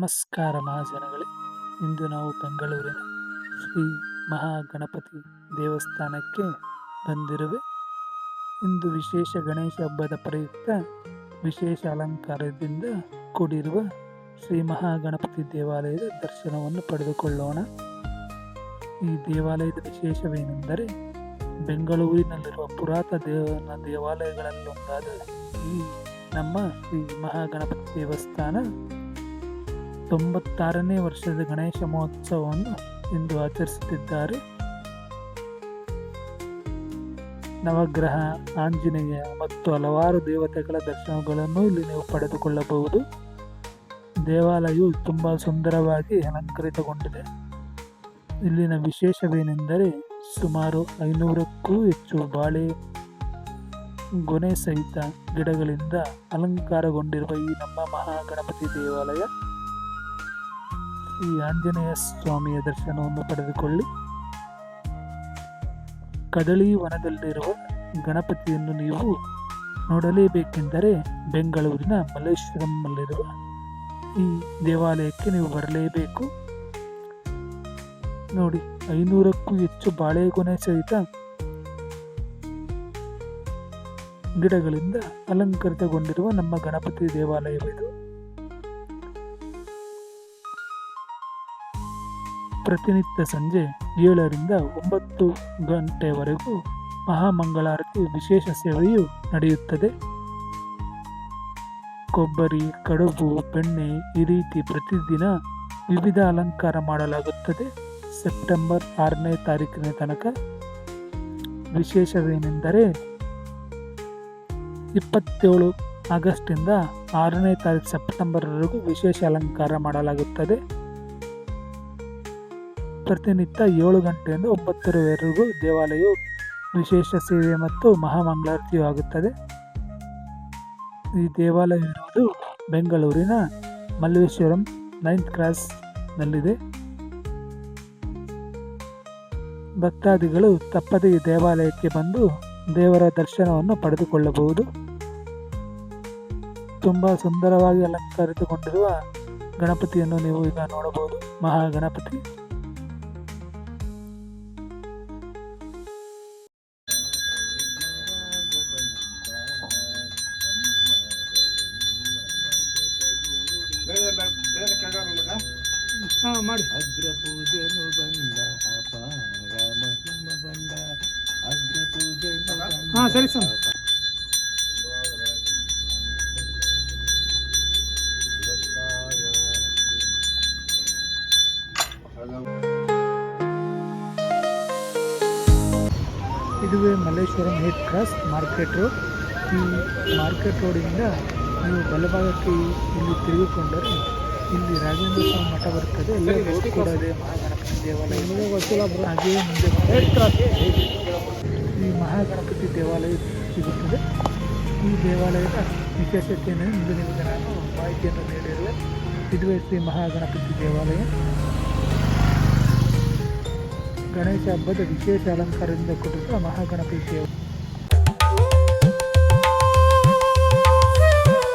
ನಮಸ್ಕಾರ ಮಹಾಜನಗಳೇ. ಇಂದು ನಾವು ಬೆಂಗಳೂರಿನ ಶ್ರೀ ಮಹಾಗಣಪತಿ ದೇವಸ್ಥಾನಕ್ಕೆ ಬಂದಿರುವೆ. ಇಂದು ವಿಶೇಷ ಗಣೇಶ ಹಬ್ಬದ ಪ್ರಯುಕ್ತ ವಿಶೇಷ ಅಲಂಕಾರದಿಂದ ಕೂಡಿರುವ ಶ್ರೀ ಮಹಾಗಣಪತಿ ದೇವಾಲಯದ ದರ್ಶನವನ್ನು ಪಡೆದುಕೊಳ್ಳೋಣ. ಈ ದೇವಾಲಯದ ವಿಶೇಷವೇನೆಂದರೆ, ಬೆಂಗಳೂರಿನಲ್ಲಿರುವ ಪುರಾತನ ದೇವಾಲಯಗಳಲ್ಲೊಂದಾದ ಈ ನಮ್ಮ ಶ್ರೀ ಮಹಾಗಣಪತಿ ದೇವಸ್ಥಾನ 96ನೇ ವರ್ಷದ ಗಣೇಶ ಮಹೋತ್ಸವವನ್ನು ಇಂದು ಆಚರಿಸುತ್ತಿದ್ದಾರೆ. ನವಗ್ರಹ, ಆಂಜನೇಯ ಮತ್ತು ಹಲವಾರು ದೇವತೆಗಳ ದರ್ಶನಗಳನ್ನು ಇಲ್ಲಿ ನೀವು ಪಡೆದುಕೊಳ್ಳಬಹುದು. ದೇವಾಲಯವು ತುಂಬ ಸುಂದರವಾಗಿ ಅಲಂಕರಿತಗೊಂಡಿದೆ. ಇಲ್ಲಿನ ವಿಶೇಷವೇನೆಂದರೆ, ಸುಮಾರು 500ಕ್ಕೂ ಹೆಚ್ಚು ಬಾಳೆ ಗೊನೆ ಸಹಿತ ಗಿಡಗಳಿಂದ ಅಲಂಕಾರಗೊಂಡಿರುವ ಈ ನಮ್ಮ ಮಹಾಗಣಪತಿ ದೇವಾಲಯ. ಈ ಆಂಜನೇಯ ಸ್ವಾಮಿಯ ದರ್ಶನವನ್ನು ಪಡೆದುಕೊಳ್ಳಿ. ಕದಳಿ ವನದಲ್ಲಿರುವ ಗಣಪತಿಯನ್ನು ನೀವು ನೋಡಲೇಬೇಕೆಂದರೆ ಬೆಂಗಳೂರಿನ ಮಲ್ಲೇಶ್ವರಂನಲ್ಲಿರುವ ಈ ದೇವಾಲಯಕ್ಕೆ ನೀವು ಬರಲೇಬೇಕು. ನೋಡಿ, 500ಕ್ಕೂ ಹೆಚ್ಚು ಬಾಳೆಗೊನೆ ಸಹಿತ ಗಿಡಗಳಿಂದ ಅಲಂಕರಿತಗೊಂಡಿರುವ ನಮ್ಮ ಗಣಪತಿ ದೇವಾಲಯವಿದು. ಪ್ರತಿನಿತ್ಯ ಸಂಜೆ 7ರಿಂದ 9 ಗಂಟೆವರೆಗೂ ಮಹಾಮಂಗಳಾರತಿ ವಿಶೇಷ ಸೇವೆಯು ನಡೆಯುತ್ತದೆ. ಕೊಬ್ಬರಿ, ಕಡುಬು, ಬೆಣ್ಣೆ ಈ ರೀತಿ ಪ್ರತಿದಿನ ವಿವಿಧ ಅಲಂಕಾರ ಮಾಡಲಾಗುತ್ತದೆ. ಸೆಪ್ಟೆಂಬರ್ 6ನೇ ತಾರೀಕಿನ ತನಕ. ವಿಶೇಷವೇನೆಂದರೆ, 27 ಆಗಸ್ಟಿಂದ 6ನೇ ತಾರೀಕು ಸೆಪ್ಟೆಂಬರ್ವರೆಗೂ ವಿಶೇಷ ಅಲಂಕಾರ ಮಾಡಲಾಗುತ್ತದೆ. ಪ್ರತಿನಿತ್ಯ 7 ಗಂಟೆಯಿಂದ 9ರವರೆಗೂ ದೇವಾಲಯವು ವಿಶೇಷ ಸೇವೆ ಮತ್ತು ಮಹಾಮಂಗಳಾರತಿಯೂ ಆಗುತ್ತದೆ. ಈ ದೇವಾಲಯ ಇರುವುದು ಬೆಂಗಳೂರಿನ ಮಲ್ಲೇಶ್ವರಂ 9th ಕ್ರಾಸ್ನಲ್ಲಿದೆ. ಭಕ್ತಾದಿಗಳು ತಪ್ಪದೇ ಈ ದೇವಾಲಯಕ್ಕೆ ಬಂದು ದೇವರ ದರ್ಶನವನ್ನು ಪಡೆದುಕೊಳ್ಳಬಹುದು. ತುಂಬ ಸುಂದರವಾಗಿ ಅಲಂಕರಿತಗೊಂಡಿರುವ ಗಣಪತಿಯನ್ನು ನೀವು ಈಗ ನೋಡಬಹುದು. ಮಹಾಗಣಪತಿ ಮಾಡಿ. ಅಗ್ರ ಪೂಜೆನು ಬಂದ ಅಪಾರ ಮಹಿಮ ಬಂದ, ಅಗ್ರ ಪೂಜೆನು ಸರಿ ಸರ್. ಇದುವೇ Malleshwaram 8th cross market road. ಈ ಮಾರ್ಕೆಟ್ ರೋಡಿಂದ ನೀವು ಬಲಭಾಗಕ್ಕೆ ಇಲ್ಲಿ ತಿರುಗಿಕೊಂಡರೆ ಇಲ್ಲಿ ರಾಘವೇಂದ್ರ ಸ್ವಾಮಿ ಮಠ ಬರುತ್ತದೆ. ಎಲ್ಲ ರೋಡ್ ಕೂಡ ಇದೆ. ಮಹಾಗಣಪತಿ ದೇವಾಲಯ ಹಾಗೆಯೇ ಮುಂದೆ ಈ ಮಹಾಗಣಪತಿ ದೇವಾಲಯ ಸಿಗುತ್ತದೆ. ಈ ದೇವಾಲಯದ ವಿಶೇಷತೆಯನ್ನು ಇಂದು ನಿಮಗೆ ನಾನು ಮಾಹಿತಿಯನ್ನು ನೀಡಿರುವೆ. ಇದುವೇ ಶ್ರೀ ಮಹಾಗಣಪತಿ ದೇವಾಲಯ. ಗಣೇಶ ಹಬ್ಬದ ವಿಶೇಷ ಅಲಂಕಾರದಿಂದ ಕೂಡಿರುವ ಮಹಾಗಣಪತಿ ದೇವಾಲಯ.